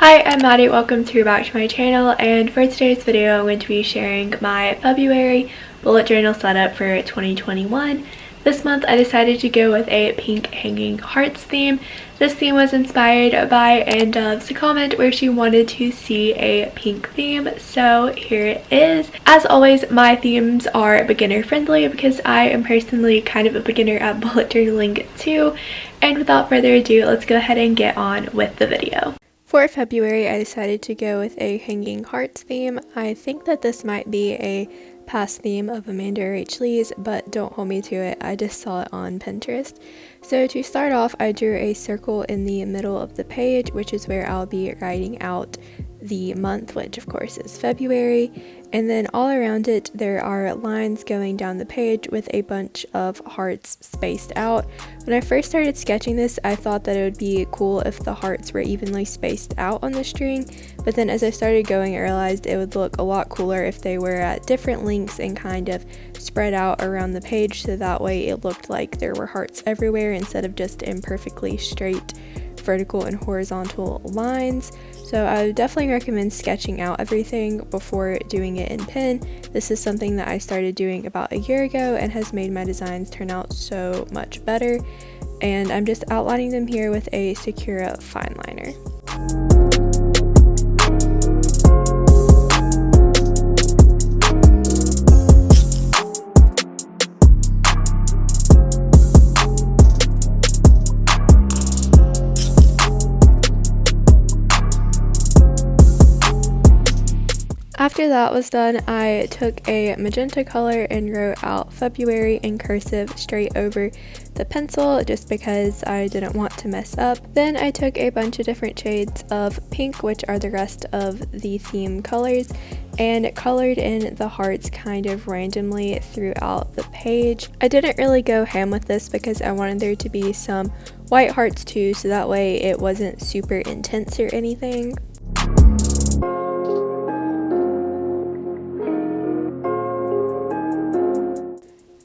Hi, I'm Maddie. Welcome back to my channel, and for today's video I'm going to be sharing my February bullet journal setup for 2021. This month I decided to go with a pink hanging hearts theme. This theme was inspired by Andove's comment where she wanted to see a pink theme, so here it is. As always, my themes are beginner friendly because I am personally kind of a beginner at bullet journaling too. And without further ado, let's go ahead and get on with the video. For February, I decided to go with a hanging hearts theme. I think that this might be a past theme of Amanda H. Lee's, but don't hold me to it. I just saw it on Pinterest. So to start off, I drew a circle in the middle of the page, which is where I'll be writing out the month, which of course is February, and then all around it there are lines going down the page with a bunch of hearts spaced out. When I first started sketching this, I thought that it would be cool if the hearts were evenly spaced out on the string, but then as I started going I realized it would look a lot cooler if they were at different lengths and kind of spread out around the page, so that way it looked like there were hearts everywhere instead of just imperfectly straight vertical and horizontal lines. So I would definitely recommend sketching out everything before doing it in pen. This is something that I started doing about a year ago and has made my designs turn out so much better. And I'm just outlining them here with a Sakura fine liner. After that was done, I took a magenta color and wrote out February in cursive straight over the pencil just because I didn't want to mess up. Then I took a bunch of different shades of pink, which are the rest of the theme colors, and colored in the hearts kind of randomly throughout the page. I didn't really go ham with this because I wanted there to be some white hearts too, so that way it wasn't super intense or anything.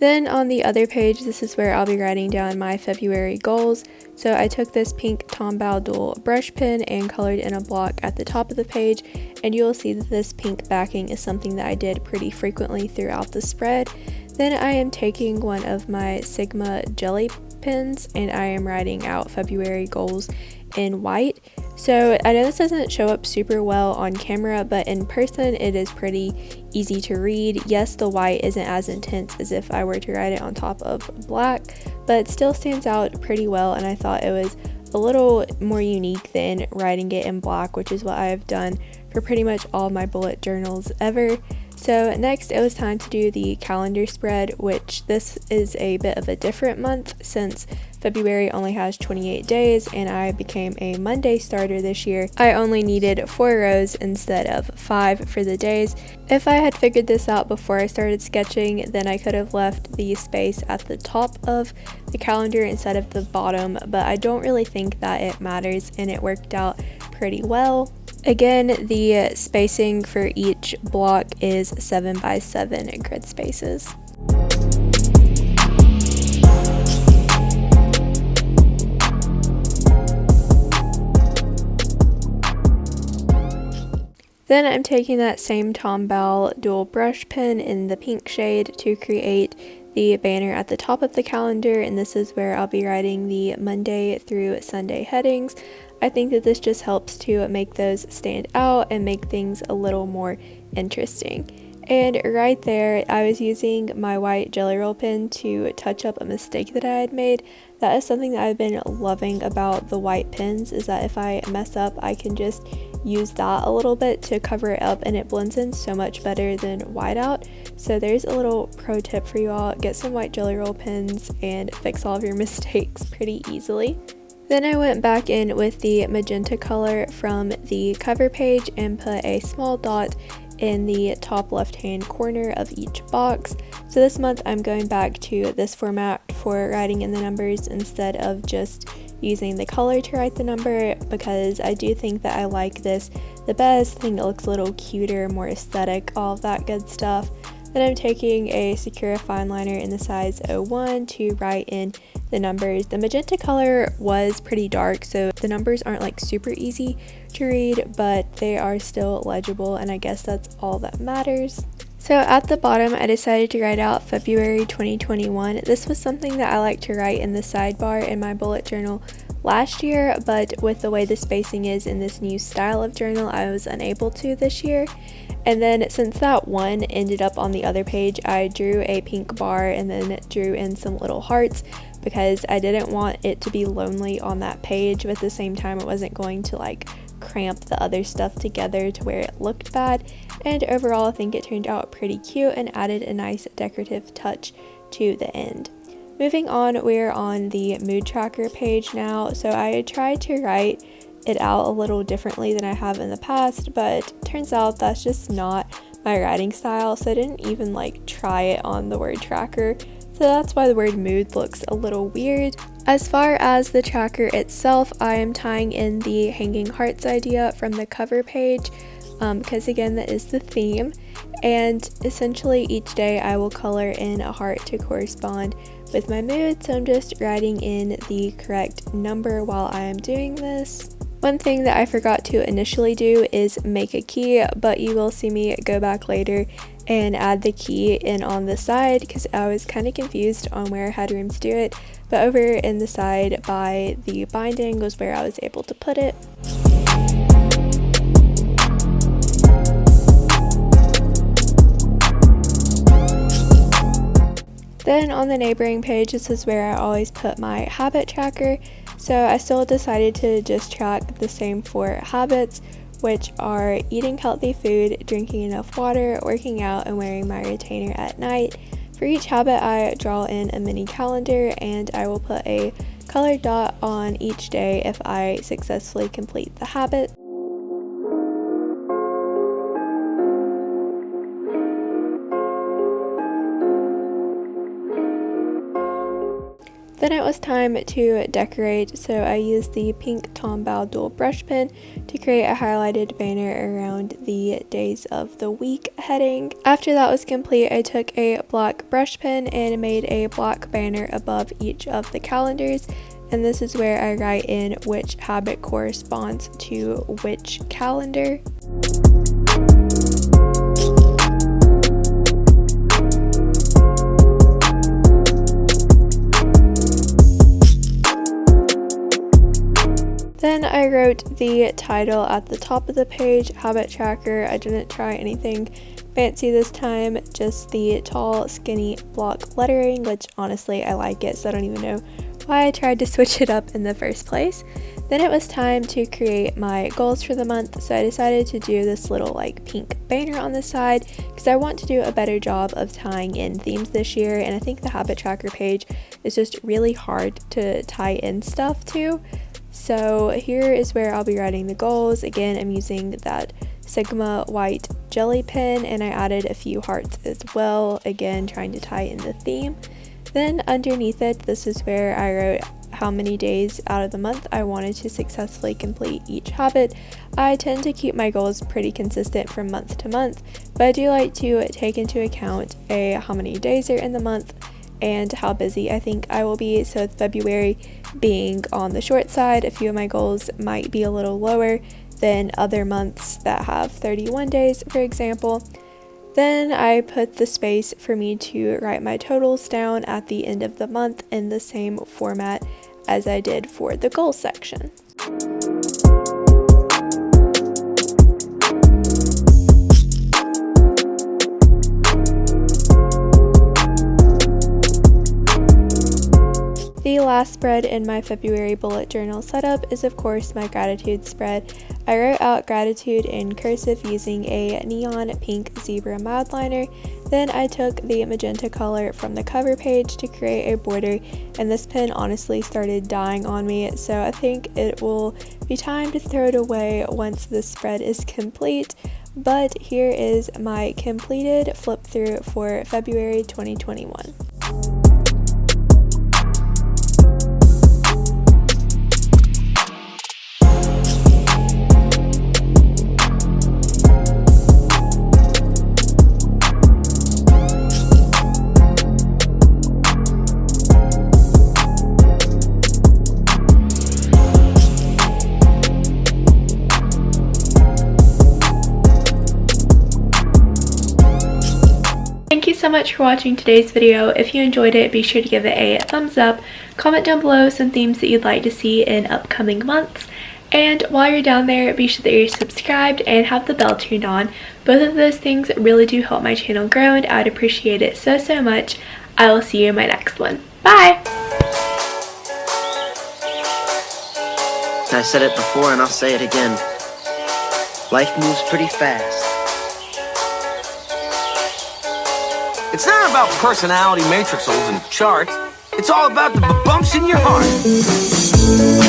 Then on the other page, this is where I'll be writing down my February goals. So I took this pink Tombow dual brush pen and colored in a block at the top of the page, and you'll see that this pink backing is something that I did pretty frequently throughout the spread. Then I am taking one of my Sigma jelly pens and I am writing out February goals in white. So I know this doesn't show up super well on camera, but in person it is pretty easy to read. Yes, the white isn't as intense as if I were to write it on top of black, but it still stands out pretty well, and I thought it was a little more unique than writing it in black, which is what I have done for pretty much all my bullet journals ever. So next it was time to do the calendar spread, which this is a bit of a different month since February only has 28 days and I became a Monday starter this year. I only needed 4 rows instead of 5 for the days. If I had figured this out before I started sketching, then I could have left the space at the top of the calendar instead of the bottom, but I don't really think that it matters and it worked out pretty well. Again, the spacing for each block is 7 by 7 grid spaces. Then I'm taking that same Tombow dual brush pen in the pink shade to create the banner at the top of the calendar, and this is where I'll be writing the Monday through Sunday headings. I think that this just helps to make those stand out and make things a little more interesting. And right there, I was using my white Jelly Roll pen to touch up a mistake that I had made. That is something that I've been loving about the white pens, is that if I mess up, I can just use that a little bit to cover it up and it blends in so much better than whiteout. So there's a little pro tip for you all. Get some white Jelly Roll pens and fix all of your mistakes pretty easily. Then I went back in with the magenta color from the cover page and put a small dot in the top left hand corner of each box. So this month I'm going back to this format for writing in the numbers instead of just using the color to write the number, because I do think that I like this the best. I think it looks a little cuter, more aesthetic, all of that good stuff. Then I'm taking a Sakura fine liner in the size 01 to write in the numbers. The magenta color was pretty dark, so the numbers aren't like super easy to read, but they are still legible, and I guess that's all that matters. So at the bottom, I decided to write out February 2021. This was something that I like to write in the sidebar in my bullet journal last year, but with the way the spacing is in this new style of journal, I was unable to this year. And then since that one ended up on the other page, I drew a pink bar and then drew in some little hearts because I didn't want it to be lonely on that page, but at the same time it wasn't going to like cramp the other stuff together to where it looked bad. And overall I think it turned out pretty cute and added a nice decorative touch to the end. Moving on, we're on the mood tracker page now. So I tried to write it out a little differently than I have in the past, but turns out that's just not my writing style, so I didn't even like try it on the word tracker, so that's why the word mood looks a little weird. As far as the tracker itself, I am tying in the hanging hearts idea from the cover page because again that is the theme, and essentially each day I will color in a heart to correspond with my mood, so I'm just writing in the correct number while I am doing this. One thing that I forgot to initially do is make a key, but you will see me go back later and add the key in on the side because I was kind of confused on where I had room to do it, but over in the side by the binding was where I was able to put it. Then on the neighboring page, this is where I always put my habit tracker. So I still decided to just track the same 4 habits, which are eating healthy food, drinking enough water, working out, and wearing my retainer at night. For each habit, I draw in a mini calendar, and I will put a colored dot on each day if I successfully complete the habit. Then it was time to decorate, so I used the pink Tombow dual brush pen to create a highlighted banner around the days of the week heading. After that was complete, I took a black brush pen and made a black banner above each of the calendars, and this is where I write in which habit corresponds to which calendar. Then I wrote the title at the top of the page, Habit Tracker. I didn't try anything fancy this time, just the tall, skinny block lettering, which honestly I like it, so I don't even know why I tried to switch it up in the first place. Then it was time to create my goals for the month, so I decided to do this little like pink banner on the side because I want to do a better job of tying in themes this year, and I think the Habit Tracker page is just really hard to tie in stuff to. So here is where I'll be writing the goals. Again, I'm using that Sigma white jelly pen, and I added a few hearts as well, again trying to tie in the theme. Then underneath it, this is where I wrote how many days out of the month I wanted to successfully complete each habit. I tend to keep my goals pretty consistent from month to month, but I do like to take into account how many days are in the month and how busy I think I will be. So with February being on the short side, a few of my goals might be a little lower than other months that have 31 days, for example. Then I put the space for me to write my totals down at the end of the month in the same format as I did for the goals section. The last spread in my February bullet journal setup is of course my gratitude spread. I wrote out gratitude in cursive using a neon pink zebra madeliner. Then I took the magenta color from the cover page to create a border, and this pen honestly started dying on me, so I think it will be time to throw it away once this spread is complete. But here is my completed flip through for February 2021. Thank you so much for watching today's video. If you enjoyed it, be sure to give it a thumbs up. Comment down below some themes that you'd like to see in upcoming months. And while you're down there, be sure that you're subscribed and have the bell turned on. Both of those things really do help my channel grow, and I would appreciate it so, so much. I will see you in my next one. Bye! I said it before and I'll say it again. Life moves pretty fast. It's not about personality matrices and charts. It's all about the bumps in your heart.